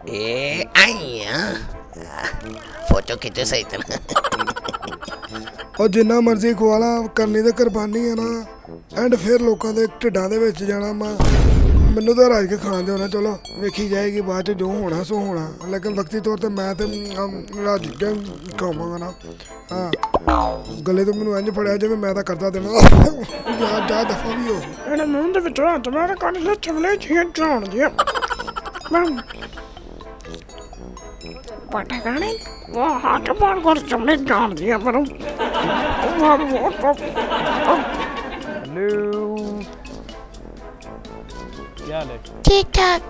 ए आइया फोटो खिंचो सही तरह। ਉਹ ਜਿੰਨਾ ਮਰਜ਼ੀ ਖਵਾਲਾ ਕਰਨੀ ਤਾਂ ਕੁਰਬਾਨੀ ਹੈ ਨਾ। ਐਂਡ ਫਿਰ ਲੋਕਾਂ ਦੇ ਢਿੱਡਾਂ ਦੇ ਵਿੱਚ ਜਾਣਾ ਮੈਨੂੰ ਤਾਂ ਰਾਜ ਕੇ ਖਾਣ ਦਿਓ ਨਾ। ਚਲੋ ਵੇਖੀ ਜਾਏਗੀ ਬਾਅਦ ਚ ਜੋ ਹੋਣਾ ਸੋ ਹੋਣਾ, ਲੇਕਿਨ ਵਕਤੀ ਤੌਰ ਤੇ ਮੈਂ ਤੇ ਰਾਜ ਕੇ ਖਾਵਾਂਗਾ ਨਾ। ਹਾਂ ਗਲੇ ਤੋਂ ਮੈਨੂੰ ਇੰਝ ਫੜਿਆ ਜਿਵੇਂ ਮੈਂ ਤਾਂ ਕਰਦਾ ਦੇਣਾ। ਜਾ ਦਫਾ ਵੀ ਹੋ ਇਹਨਾਂ ਮੂੰਹ ਦੇ ਵਿੱਚੋਂ ਹੱਥ ਮਾਰ ਕੱਢ ਲੈ ਚਵਲੇ ਜੀਆਂ ਚੜਾਉਣ ਦੀਆਂ ਮੈਂ ਪਾਟਾ ਗਾਣੇ ਉਹ ਹੱਥ ਮਾਰ ਕਰ ਚਵਲੇ ਜਾਣ ਦੀਆਂ ਮੈਨੂੰ हेलो क्या हाल है? ठीक ठाक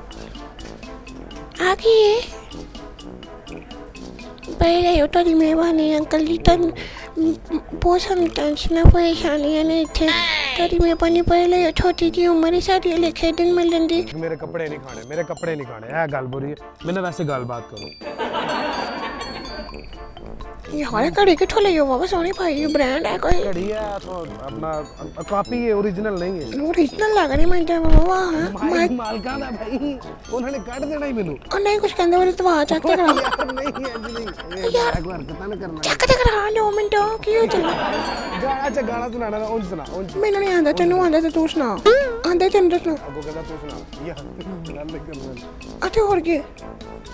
आ गई है। पहले हो तो मेहरबानी अंकल जी तन बहुत सारी टेंशन परेशानियां ने इतने तेरी मेहरबानी पहले छोटी जी उम्र सारी लिखे दिन मिल लेंदी। मेरे कपड़े नहीं खाने, मेरे कपड़े नहीं खाने, है गल बुरी है। मैंने वैसे गल बात करूं यार घड़ी किथों ले बाबा सोनी भाई ब्रांड है कोई घड़ी है तो अपना कॉपी है, ओरिजिनल नहीं है। ओरिजिनल लग रही मैं तो बाबा भाई मालका दा भाई उन्होंने काट देना ही मेनू और नहीं कुछ कहंदे वाले दवा चेक करा यार नहीं है जी नहीं यार एक बार पता नहीं करना चेक करा 2 मिनट की हो चला गाना सुनाना उन सुना मैनू नहीं आंदा तेनू आंदा ते तू सुना आंदा तेनू दसना अगो कहता तू सुना यार गल कर अच्छा और के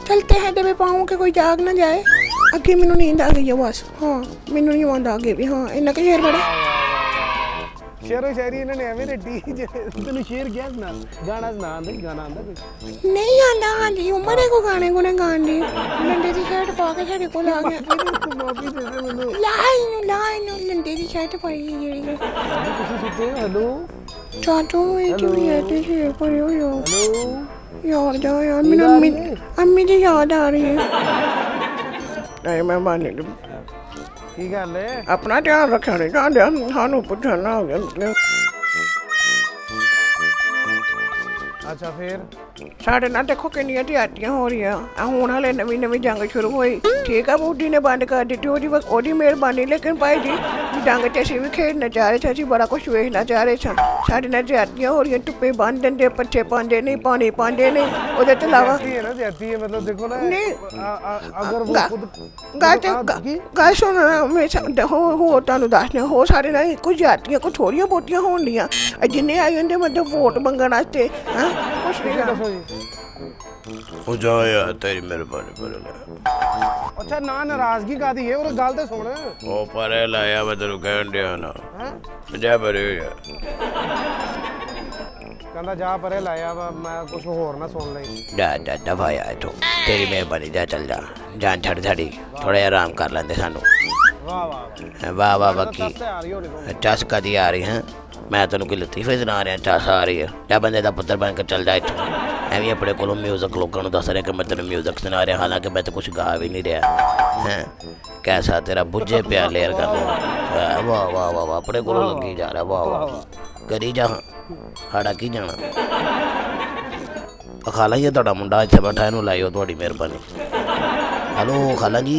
चलते हैं दबे पाऊँ के कोई जाग ना जाए। अगे मैनू नींद आ गई है बस। हाँ मैनू नहीं आंदा आगे भी। हाँ इन्ना के शेर बड़ा शेरो शायरी इन्होंने एवं रट्टी तेन शेर क्या सुना गाना सुना आंदा गाना आंदा कोई नहीं आंदा। हाँ जी उम्र को गाने गुने गान दी लंडे की शर्ट पा के साढ़े को आ गया माफी दे दे मैनू लाइन लंडे की शर्ट पाई है जेड़ी तुसी सुते हो हेलो चाचू ये जो ये ते शेर पर यो हेलो यार जा यार मैनू अम्मी की याद आ रही है। नहीं मैं मान लूं की गल है अपना ध्यान रखा नहीं ध्यान सानू पुछना हो गया। अच्छा फिर ਸਾਡੇ ਨਾਲ ਦੇਖੋ ਕਿੰਨੀਆਂ ਤਿਆਰੀਆਂ ਹੋ ਰਹੀਆਂ ਆ ਹੁਣ ਹਲੇ ਨਵੀਂ ਜੰਗ ਸ਼ੁਰੂ ਹੋਈ ਠੀਕ ਆ ਬੂਡੀ ਨੇ ਬੰਦ ਕਰ ਦਿੱਤੀ ਉਹਦੀ ਮਿਹਰਬਾਨੀ ਲੇਕਿਨ ਭਾਈ ਜੀ ਜੰਗ 'ਚ ਅਸੀਂ ਵੀ ਖੇਡਣਾ ਚਾਹ ਰਹੇ ਸੀ ਅਸੀਂ ਬੜਾ ਕੁਛ ਵੇਖਣਾ ਚਾਹ ਰਹੇ ਸਾਂ ਸਾਡੇ ਨਾਲ ਤਿਆਰੀਆਂ ਹੋ ਰਹੀਆਂ ਧੁੱਪੇ ਬੰਨ ਦਿੰਦੇ ਪੱਠੇ ਪਾਉਂਦੇ ਨਹੀਂ ਪਾਣੀ ਪਾਉਂਦੇ ਨਹੀਂ ਉਹਦੇ ਤੋਂ ਇਲਾਵਾ जाती है मतलब देखो ना नहीं अगर वो खुद ਗੱਲ ਸੁਣ ਹੋਰ ਤੁਹਾਨੂੰ ਦੱਸਦੇ ਹੋ ਸਾਡੇ ਨਾਲ ਇੱਕੋ ਜਾਤੀਆਂ ਕੋਈ ਥੋੜੀਆਂ ਬਹੁਤੀਆਂ ਹੋਣੀਆਂ ਜਿੰਨੇ ਆਏ ਹੁੰਦੇ ਮਤਲਬ ਵੋਟ ਮੰਗਣ ਵਾਸਤੇ ਹਾਂ ਕੁਛ ਨਹੀਂ हो जा यार तेरी मेहरबानी पर अच्छा ना नाराजगी का दी है और गल ते सुन ओ पर लाया मैं तेरू कहन दिया ना जा परे यार कहंदा जा परे लाया वा मैं कुछ होर ना सुन लई जा दफा यार तू तेरी मेहरबानी जा चल जा जान छड़ छड़ी थोड़ा आराम कर लेंदे सानू वाह वाह वाह वाह बक्की आ रही होनी टस कदी आ रही है मैं तेन कोई लतीफे सुना रहा टस आ रही है क्या बंदे का पुत्र बन के चल जा इतों ਐਵੇਂ ਆਪਣੇ ਕੋਲੋਂ ਮਿਊਜ਼ਿਕ ਲੋਕਾਂ ਨੂੰ ਦੱਸ ਰਿਹਾ ਕਿ ਮੈਂ ਤੈਨੂੰ ਮਿਊਜ਼ਿਕ ਸੁਣਾ ਰਿਹਾ ਹਾਲਾਂਕਿ ਮੈਂ ਤਾਂ ਕੁਛ ਗਾ ਵੀ ਨਹੀਂ ਰਿਹਾ ਹੈ ਕੈਸਾ ਤੇਰਾ ਬੁੱਝੇ ਪਿਆ ਲੇਰ ਕਰਨਾ ਵਾਹ ਵਾਹ ਵਾਹ ਆਪਣੇ ਕੋਲੋਂ ਲੱਗੀ ਜਾ ਰਿਹਾ ਵਾਹ ਵਾਹ ਕਰੀ ਜਾ ਸਾਡਾ ਕੀ ਜਾਣਾ ਖਾਲਾ ਜੀ ਤੁਹਾਡਾ ਮੁੰਡਾ ਇੱਥੇ ਬੈਠਾ ਇਹਨੂੰ ਲਾਇਓ ਤੁਹਾਡੀ ਮਿਹਰਬਾਨੀ ਹੈਲੋ ਖਾਲਾ ਜੀ